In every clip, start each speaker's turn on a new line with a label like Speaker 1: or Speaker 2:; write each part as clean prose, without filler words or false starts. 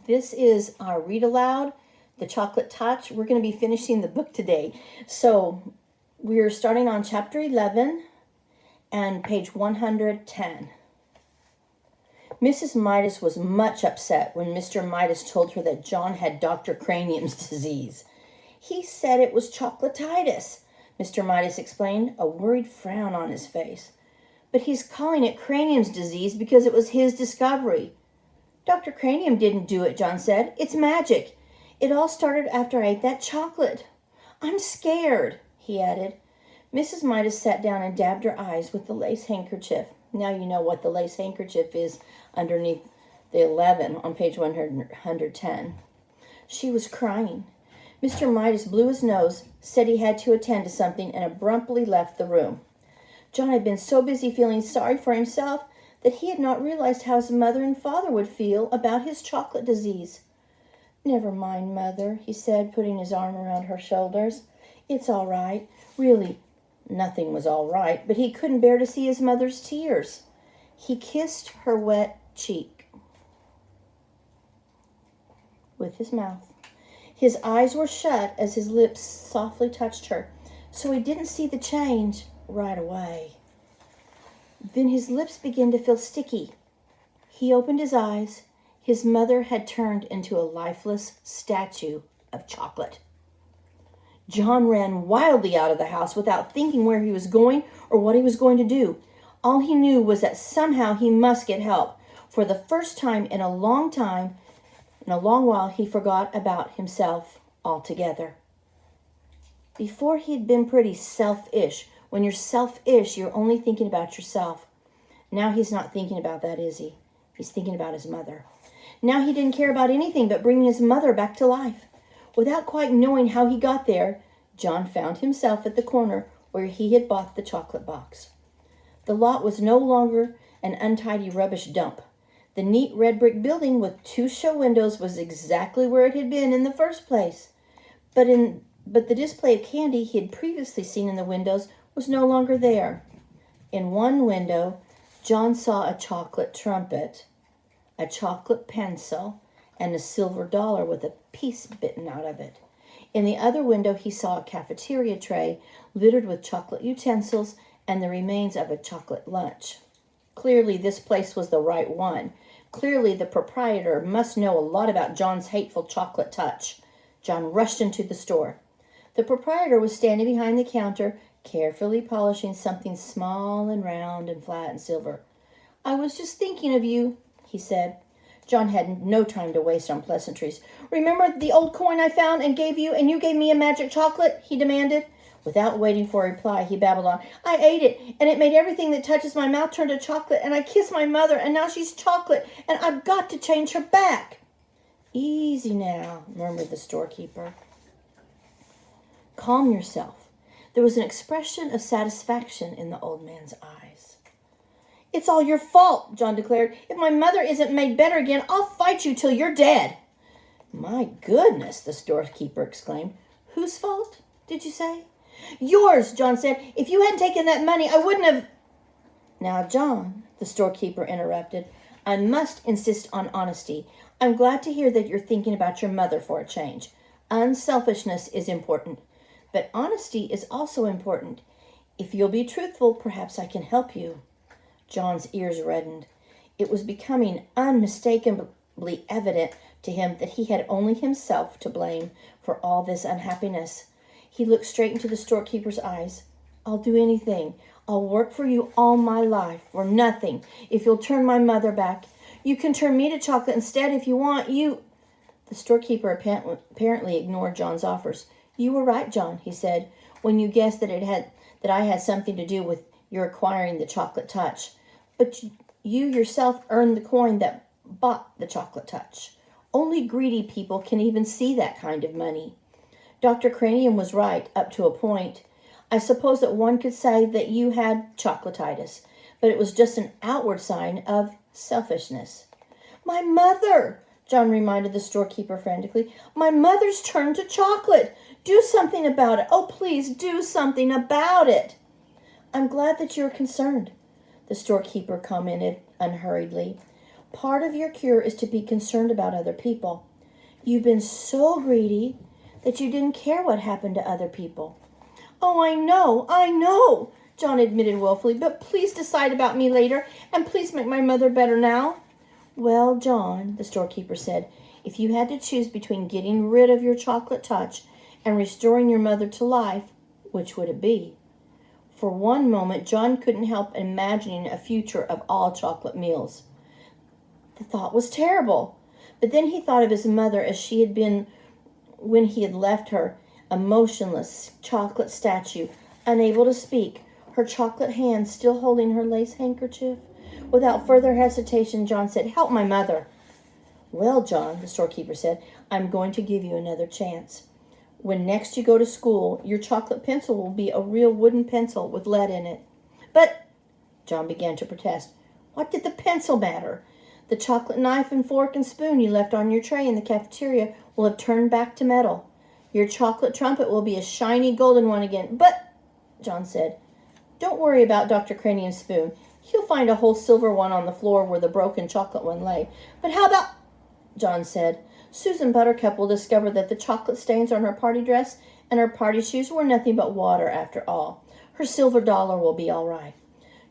Speaker 1: This is our Read Aloud, The Chocolate Touch. We're going to be finishing the book today. So we're starting on chapter 11 and page 110. Mrs. Midas was much upset when Mr. Midas told her that John had Dr. Cranium's disease. He said it was chocolatitis, Mr. Midas explained, a worried frown on his face. But he's calling it Cranium's disease because it was his discovery. Dr. Cranium didn't do it, John said. It's magic. It all started after I ate that chocolate. I'm scared, he added. Mrs. Midas sat down and dabbed her eyes with the lace handkerchief. Now you know what the lace handkerchief is underneath the 11 on page 110. She was crying. Mr. Midas blew his nose, said he had to attend to something, and abruptly left the room. John had been so busy feeling sorry for himself that he had not realized how his mother and father would feel about his chocolate disease. Never mind, Mother, he said, putting his arm around her shoulders. It's all right. Really, nothing was all right, but he couldn't bear to see his mother's tears. He kissed her wet cheek with his mouth. His eyes were shut as his lips softly touched her, so he didn't see the change right away. Then his lips began to feel sticky. He opened his eyes. His mother had turned into a lifeless statue of chocolate. John ran wildly out of the house without thinking where he was going or what he was going to do. All he knew was that somehow he must get help. For the first time, in a long while, he forgot about himself altogether. Before, he'd been pretty selfish. When you're selfish, you're only thinking about yourself. Now he's not thinking about that, is he? He's thinking about his mother. Now he didn't care about anything but bringing his mother back to life. Without quite knowing how he got there, John found himself at the corner where he had bought the chocolate box. The lot was no longer an untidy rubbish dump. The neat red brick building with 2 show windows was exactly where it had been in the first place. But the display of candy he had previously seen in the windows was no longer there. In one window, John saw a chocolate trumpet, a chocolate pencil, and a silver dollar with a piece bitten out of it. In the other window, he saw a cafeteria tray littered with chocolate utensils and the remains of a chocolate lunch. Clearly, this place was the right one. Clearly, the proprietor must know a lot about John's hateful chocolate touch. John rushed into the store. The proprietor was standing behind the counter, carefully polishing something small and round and flat and silver. I was just thinking of you, he said. John had no time to waste on pleasantries. Remember the old coin I found and gave you, and you gave me a magic chocolate? He demanded. Without waiting for a reply, he babbled on. I ate it, and it made everything that touches my mouth turn to chocolate, and I kissed my mother, and now she's chocolate, and I've got to change her back. Easy now, murmured the storekeeper. Calm yourself. There was an expression of satisfaction in the old man's eyes. It's all your fault, John declared. If my mother isn't made better again, I'll fight you till you're dead. My goodness, the storekeeper exclaimed. Whose fault, did you say? Yours, John said. If you hadn't taken that money, I wouldn't have... Now, John, the storekeeper interrupted, I must insist on honesty. I'm glad to hear that you're thinking about your mother for a change. Unselfishness is important. But honesty is also important. If you'll be truthful, perhaps I can help you. John's ears reddened. It was becoming unmistakably evident to him that he had only himself to blame for all this unhappiness. He looked straight into the storekeeper's eyes. I'll do anything. I'll work for you all my life for nothing if you'll turn my mother back. You can turn me to chocolate instead if you want. The storekeeper apparently ignored John's offers. You were right, John, he said, when you guessed that I had something to do with your acquiring the chocolate touch. But you yourself earned the coin that bought the chocolate touch. Only greedy people can even see that kind of money. Dr. Cranium was right, up to a point. I suppose that one could say that you had chocolatitis, but it was just an outward sign of selfishness. My mother, John reminded the storekeeper frantically. My mother's turned to chocolate. Do something about it. Oh, please do something about it. I'm glad that you're concerned, the storekeeper commented unhurriedly. Part of your cure is to be concerned about other people. You've been so greedy that you didn't care what happened to other people. Oh, I know, John admitted woefully, but please decide about me later, and please make my mother better now. Well, John, the storekeeper said, if you had to choose between getting rid of your chocolate touch and restoring your mother to life, which would it be? For one moment, John couldn't help imagining a future of all chocolate meals. The thought was terrible, but then he thought of his mother as she had been when he had left her, a motionless chocolate statue, unable to speak, her chocolate hand still holding her lace handkerchief. Without further hesitation, John said, "Help my mother." "Well, John," the storekeeper said, "I'm going to give you another chance. When next you go to school, your chocolate pencil will be a real wooden pencil with lead in it." "But," John began to protest, "what did the pencil matter? The chocolate knife and fork and spoon you left on your tray in the cafeteria will have turned back to metal. Your chocolate trumpet will be a shiny golden one again." "But," John said, "don't worry about Dr. Cranium's spoon. He'll find a whole silver one on the floor where the broken chocolate one lay." "But how about," John said, "Susan Buttercup will discover that the chocolate stains on her party dress and her party shoes were nothing but water after all. Her silver dollar will be all right."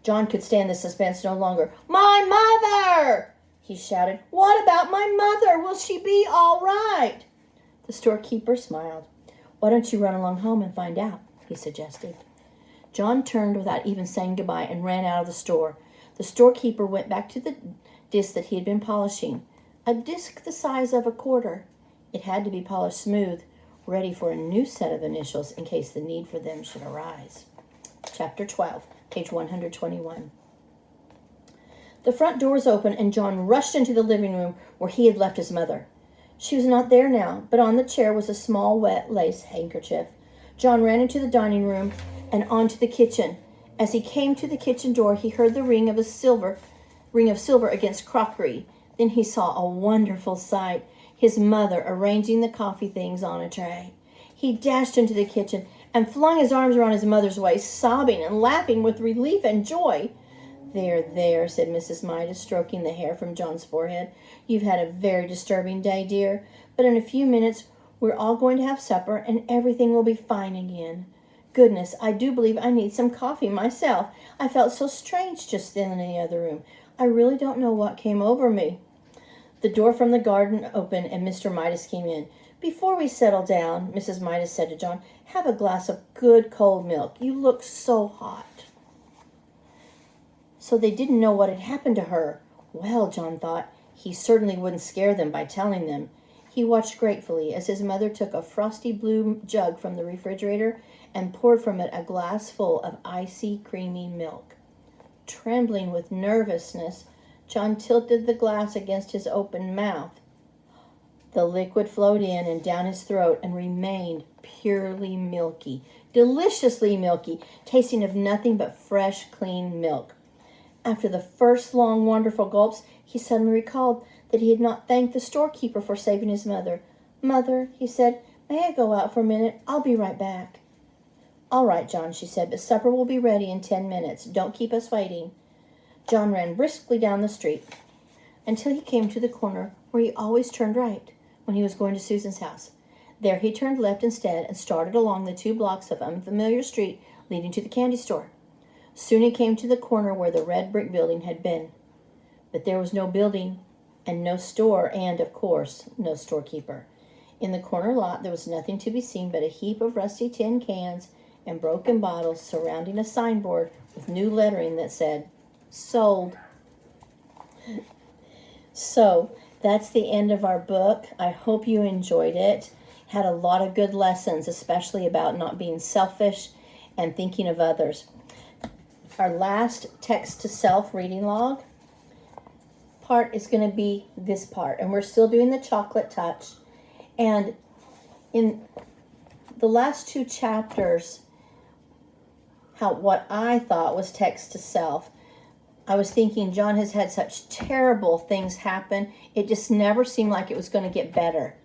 Speaker 1: John could stand the suspense no longer. "My mother!" he shouted. "What about my mother? Will she be all right?" The storekeeper smiled. "Why don't you run along home and find out?" he suggested. John turned without even saying goodbye and ran out of the store. The storekeeper went back to the disc that he had been polishing, a disc the size of a quarter. It had to be polished smooth, ready for a new set of initials in case the need for them should arise. Chapter 12, page 121. The front door was open, and John rushed into the living room where he had left his mother. She was not there now, but on the chair was a small wet lace handkerchief. John ran into the dining room and onto the kitchen. As he came to the kitchen door, he heard the ring of silver against crockery. Then he saw a wonderful sight, his mother arranging the coffee things on a tray. He dashed into the kitchen and flung his arms around his mother's waist, sobbing and laughing with relief and joy. There, said Mrs. Midas, stroking the hair from John's forehead. "You've had a very disturbing day, dear, but in a few minutes we're all going to have supper and everything will be fine again. Goodness, I do believe I need some coffee myself. I felt so strange just then in the other room. I really don't know what came over me." The door from the garden opened and Mr. Midas came in. "Before we settle down," Mrs. Midas said to John, "have a glass of good cold milk. You look so hot." So they didn't know what had happened to her. Well, John thought, he certainly wouldn't scare them by telling them. He watched gratefully as his mother took a frosty blue jug from the refrigerator and poured from it a glass full of icy, creamy milk. Trembling with nervousness, John tilted the glass against his open mouth. The liquid flowed in and down his throat and remained purely milky, deliciously milky, tasting of nothing but fresh, clean milk. After the first long, wonderful gulps, he suddenly recalled that he had not thanked the storekeeper for saving his mother. "Mother," he said, "may I go out for a minute? I'll be right back." "All right, John," she said, "but supper will be ready in 10 minutes. Don't keep us waiting." John ran briskly down the street until he came to the corner where he always turned right when he was going to Susan's house. There he turned left instead and started along the 2 blocks of unfamiliar street leading to the candy store. Soon he came to the corner where the red brick building had been. But there was no building and no store and, of course, no storekeeper. In the corner lot there was nothing to be seen but a heap of rusty tin cans and broken bottles surrounding a signboard with new lettering that said, "Sold." So, that's the end of our book. I hope you enjoyed it. Had a lot of good lessons, especially about not being selfish and thinking of others. Our last text-to-self reading log part is going to be this part. And we're still doing the chocolate touch. And in the last 2 chapters, what I thought was text-to-self, I was thinking John has had such terrible things happen. It just never seemed like it was going to get better.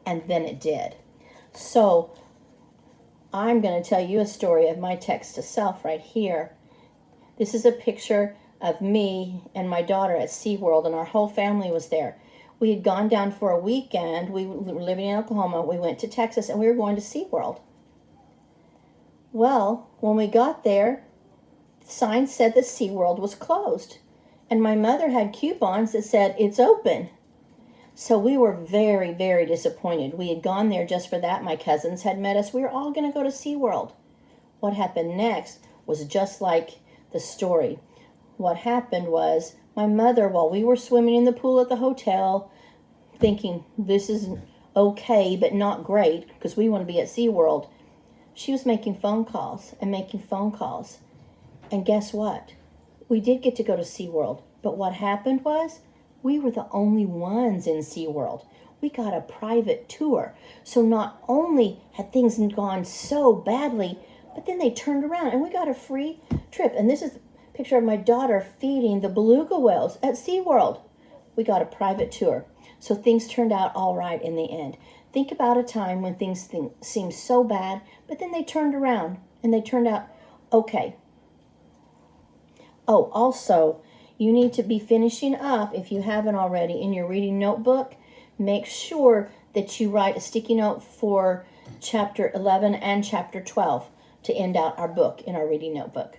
Speaker 1: And then it did. So I'm going to tell you a story of my text-to-self right here. This is a picture of me and my daughter at SeaWorld, and our whole family was there. We had gone down for a weekend. We were living in Oklahoma. We went to Texas, and we were going to SeaWorld. Well, when we got there, the sign said that SeaWorld was closed. And my mother had coupons that said, it's open. So we were very, very disappointed. We had gone there just for that. My cousins had met us. We were all going to go to SeaWorld. What happened next was just like the story. What happened was my mother, while we were swimming in the pool at the hotel, thinking this is okay but not great because we want to be at SeaWorld, she was making phone calls and making phone calls. And guess what? We did get to go to SeaWorld. But what happened was we were the only ones in SeaWorld. We got a private tour. So not only had things gone so badly, but then they turned around and we got a free trip. And this is a picture of my daughter feeding the beluga whales at SeaWorld. We got a private tour. So things turned out all right in the end. Think about a time when things seemed so bad, but then they turned around and they turned out okay. Oh, also, you need to be finishing up, if you haven't already, in your reading notebook. Make sure that you write a sticky note for chapter 11 and chapter 12 to end out our book in our reading notebook.